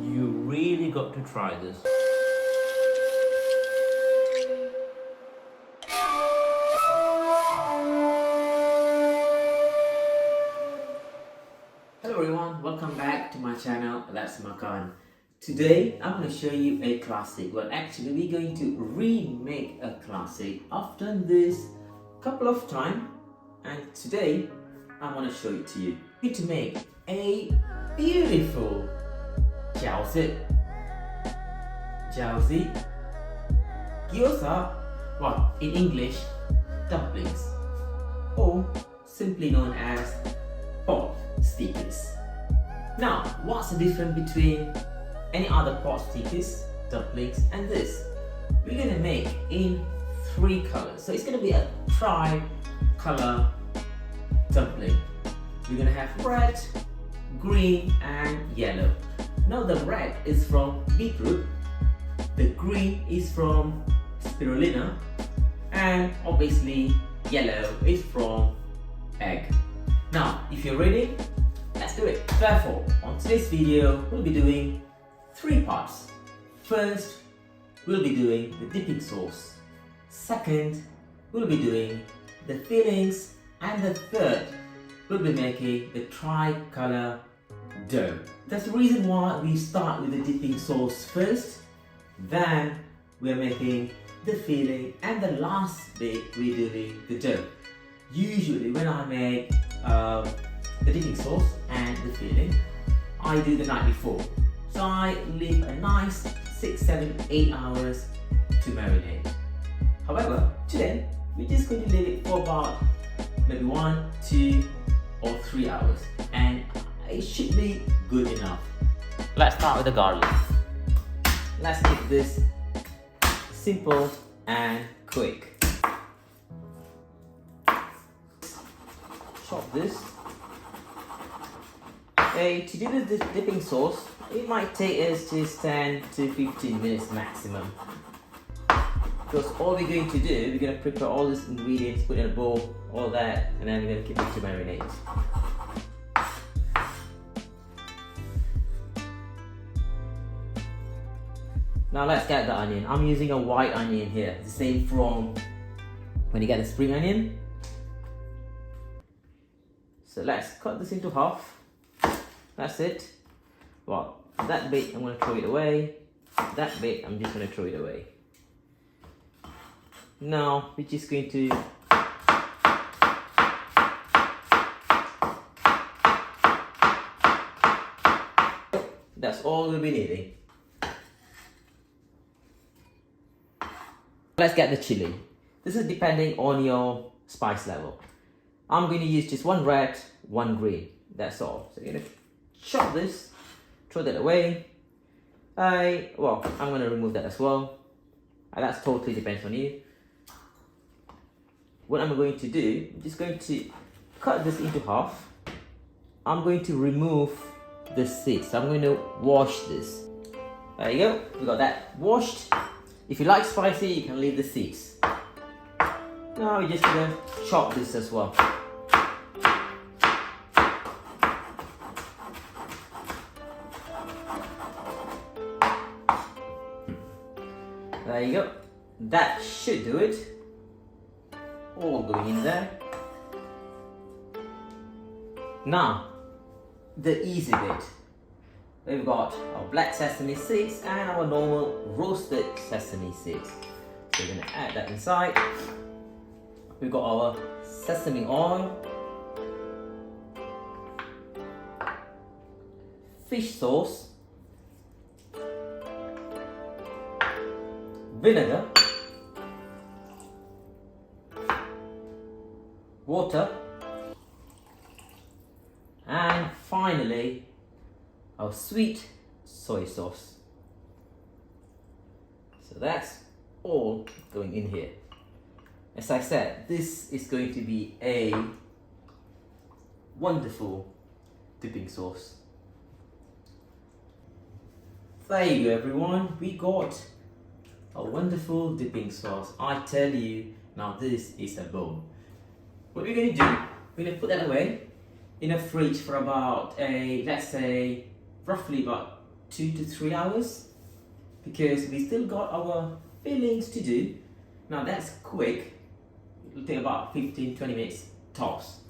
You really got to try this. Hello everyone, welcome back to my channel. That's Makan. Today I'm going to show you a classic. Well, actually we're going to remake a classic. I've done this a couple of times and today I want to show it to you. We need to make a beautiful Jiaozi, Gyoza, well, in English, dumplings, or simply known as potstickers. Now, what's the difference between any other potstickers, dumplings, and this? We're gonna make in 3 colors. So it's gonna be a tri-color dumpling. We're gonna have red, green, and yellow. Now the red is from beetroot, the green is from spirulina, and obviously yellow is from egg. Now, if you're ready, let's do it. Therefore, on today's video, we'll be doing 3 parts. First, we'll be doing the dipping sauce. Second, we'll be doing the fillings. And the third, we'll be making the tri-color dough. That's the reason why we start with the dipping sauce first, then we're making the filling, and the last bit we're doing the dough. Usually when I make the dipping sauce and the filling, I do the night before. So I leave a nice 6, 7, 8 hours to marinate. However, today we're just going to leave it for about maybe 1, 2 or 3 hours, and it should be good enough. Let's start with the garlic. Let's keep this simple and quick. Chop this. To do the dipping sauce, it might take us just 10 to 15 minutes maximum. Because all we're going to do, we're going to prepare all these ingredients, put in a bowl, all that, and then we're going to keep it to marinate. Now let's get the onion. I'm using a white onion here, the same from when you get the spring onion. So let's cut this into half. That's it. Well, that bit I'm going to throw it away. That bit I'm just going to throw it away. Now we're just going to that's all we'll be needing. Let's get the chili. This is depending on your spice level. I'm going to use just 1 red, 1 green. That's all. So you're going to chop this, throw that away. I'm going to remove that as well. That totally depends on you. What I'm going to do, I'm just going to cut this into half. I'm going to remove the seeds. So I'm going to wash this. There you go. We got that washed. If you like spicy, you can leave the seeds. Now we're just going to chop this as well. There you go. That should do it. All going in there. Now, the easy bit. We've got our black sesame seeds and our normal roasted sesame seeds. So we're going to add that inside. We've got our sesame oil, fish sauce, vinegar, water, and finally our sweet soy sauce. So that's all going in here. As I said, this is going to be a wonderful dipping sauce. There you go everyone, we got a wonderful dipping sauce. I tell you, now this is a bowl. What we're going to do, we're going to put that away in a fridge for about let's say roughly about 2 to 3 hours because we still got our fillings to do. Now that's quick, it'll take about 15-20 minutes tops.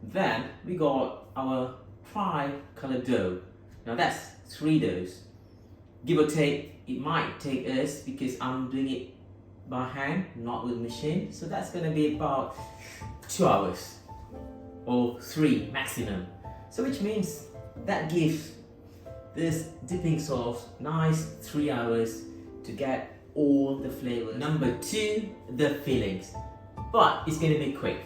Then we got our tricolor dough. Now that's 3 doughs. Give or take, it might take us, because I'm doing it by hand, not with machine, so that's gonna be about 2 hours or 3 maximum. So which means that gives this dipping sauce nice 3 hours to get all the flavors. Number 2, the fillings, but it's gonna be quick,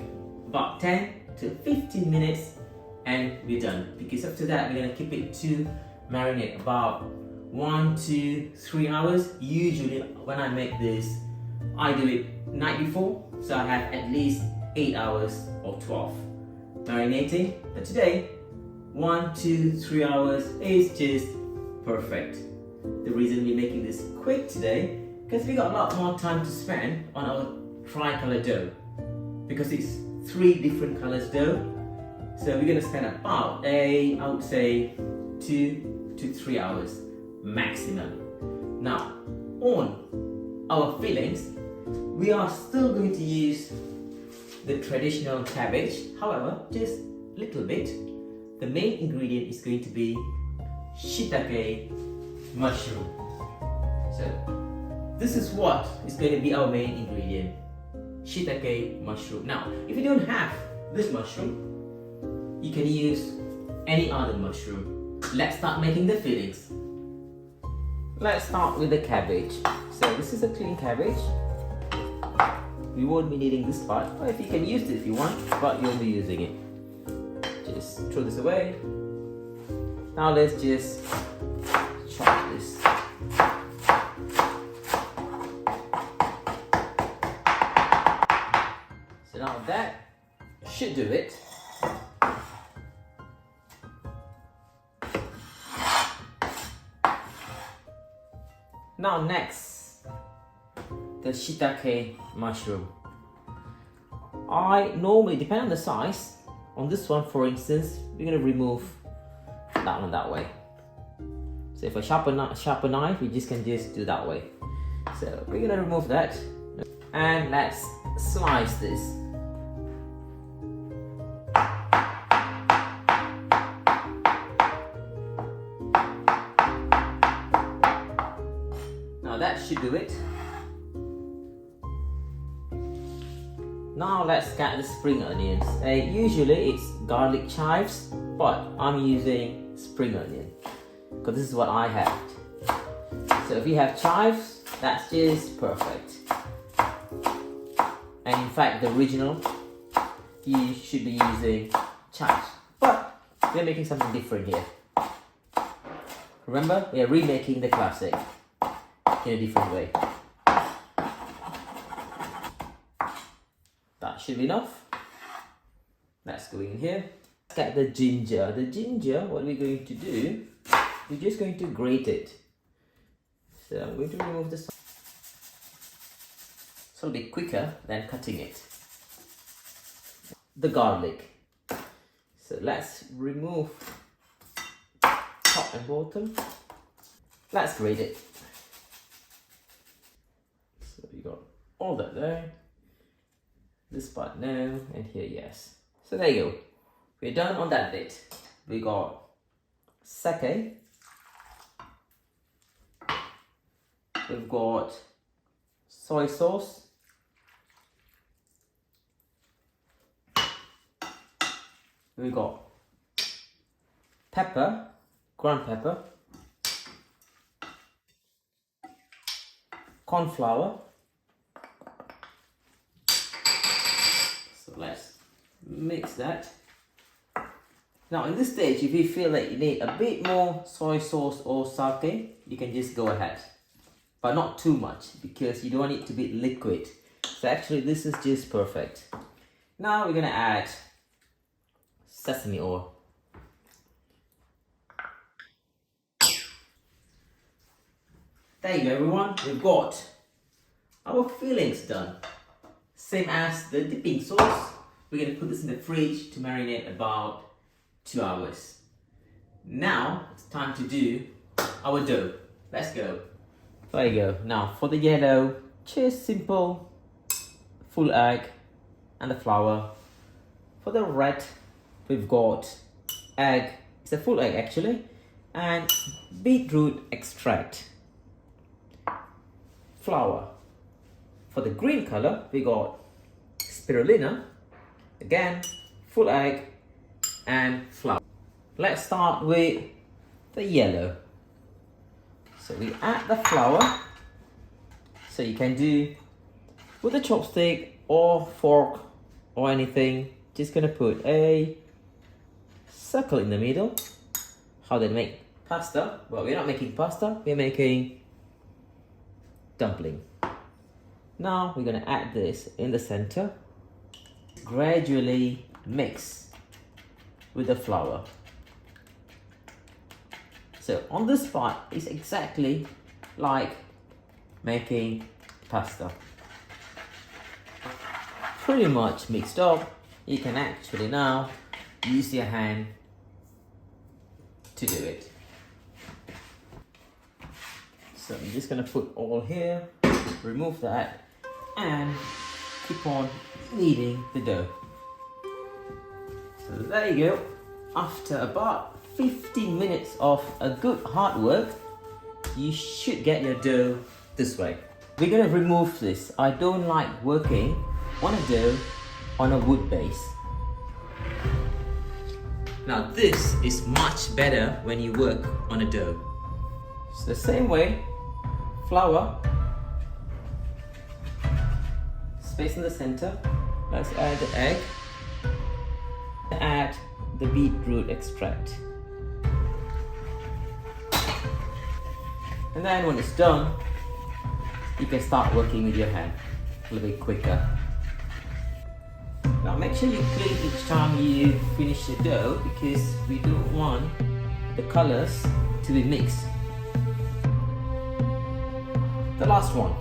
about 10 to 15 minutes and we're done, because after that we're gonna keep it to marinate about 1 to 3 hours. Usually when I make this, I do it night before, so I have at least 8 hours or 12 marinating. But today 1 to 3 hours is just perfect. The reason we're making this quick today, because we got a lot more time to spend on our tricolor dough, because it's 3 different colors dough. So we're gonna spend about I would say 2 to 3 hours maximum. Now on our fillings, we are still going to use the traditional cabbage, however just a little bit. The main ingredient is going to be shiitake mushroom. So this is what is going to be our main ingredient, shiitake mushroom. Now if you don't have this mushroom, you can use any other mushroom. Let's start making the fillings. Let's start with the cabbage. So this is a clean cabbage. We won't be needing this part, or if you can use it if you want, but you'll be using it. Just throw this away. Now let's just chop this. So now that should do it. Now next, the shiitake mushroom. I normally, depending on the size, on this one for instance, we're going to remove that one that way. So if I sharpen knife, you just can just do that way. So we're going to remove that and let's slice this. Now that should do it. Now let's get the spring onions. Usually it's garlic chives, but I'm using spring onion because this is what I have. So if you have chives, that's just perfect. And in fact, the original, you should be using chives, but we're making something different here. Remember, we are remaking the classic in a different way. That should be enough. Let's go in here. Let's get the ginger. The ginger, what we're going to do, we're just going to grate it. So I'm going to remove this. So it'll be quicker than cutting it. The garlic. So let's remove top and bottom. Let's grate it. So we got all that there. This part no, and here yes. So there you go. We're done on that bit. We got sake. We've got soy sauce. We got pepper, ground pepper, corn flour. So let's mix that. Now in this stage, if you feel that you need a bit more soy sauce or sake, you can just go ahead. But not too much, because you don't want it to be liquid. So actually this is just perfect. Now we're gonna add sesame oil. There you go everyone, we've got our fillings done. Same as the dipping sauce. We're gonna put this in the fridge to marinate about 2 hours. Now it's time to do our dough. Let's go. There you go. Now for the yellow, just simple full egg and the flour. For the red, we've got egg. It's a full egg actually, and beetroot extract. Flour. For the green color, we got spirulina. Again, full egg and flour. Let's start with the yellow. So we add the flour. So you can do with a chopstick or fork or anything. Just gonna put a circle in the middle. How they make pasta? Well, we're not making pasta, we're making dumpling. Now we're gonna add this in the center. Gradually mix with the flour. So on this part, it's exactly like making pasta. Pretty much mixed up. You can actually now use your hand to do it. So I'm just gonna put all here, remove that, and keep on kneading the dough. So there you go. After about 15 minutes of a good hard work, you should get your dough this way. We're gonna remove this. I don't like working on a dough on a wood base. Now this is much better when you work on a dough. It's the same way, flour, space in the center. Let's add the egg, add the beetroot extract. And then when it's done, you can start working with your hand a little bit quicker. Now make sure you clean each time you finish the dough, because we don't want the colors to be mixed. The last one,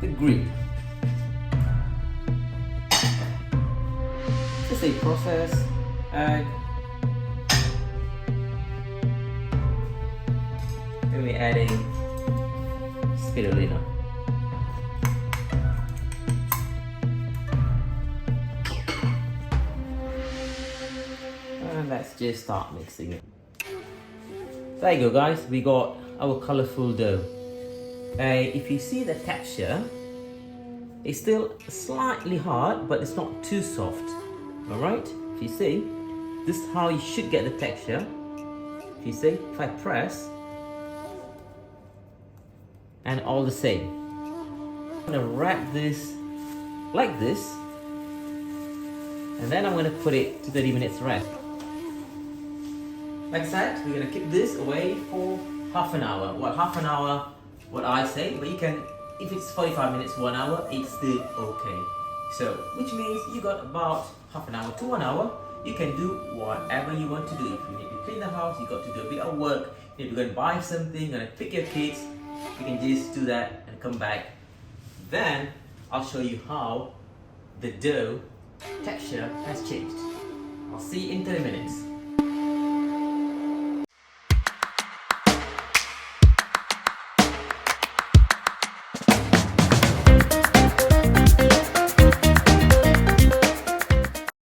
the green. Just a process, egg, and we're adding spirulina. And let's just start mixing it. There you go guys, we got our colorful dough. If you see the texture, it's still slightly hard, but it's not too soft. Alright, if you see, this is how you should get the texture. If you see, if I press, and all the same. I'm gonna wrap this like this, and then I'm gonna put it to 30 minutes rest. Like that, we're gonna keep this away for half an hour. Well, half an hour, what I say, but you can, if it's 45 minutes, 1 hour, it's still okay. So, which means you got about half an hour to 1 hour. You can do whatever you want to do. If you need to clean the house, you got to do a bit of work. If you're gonna buy something, gonna pick your kids, you can just do that and come back. Then I'll show you how the dough texture has changed. I'll see you in 30 minutes.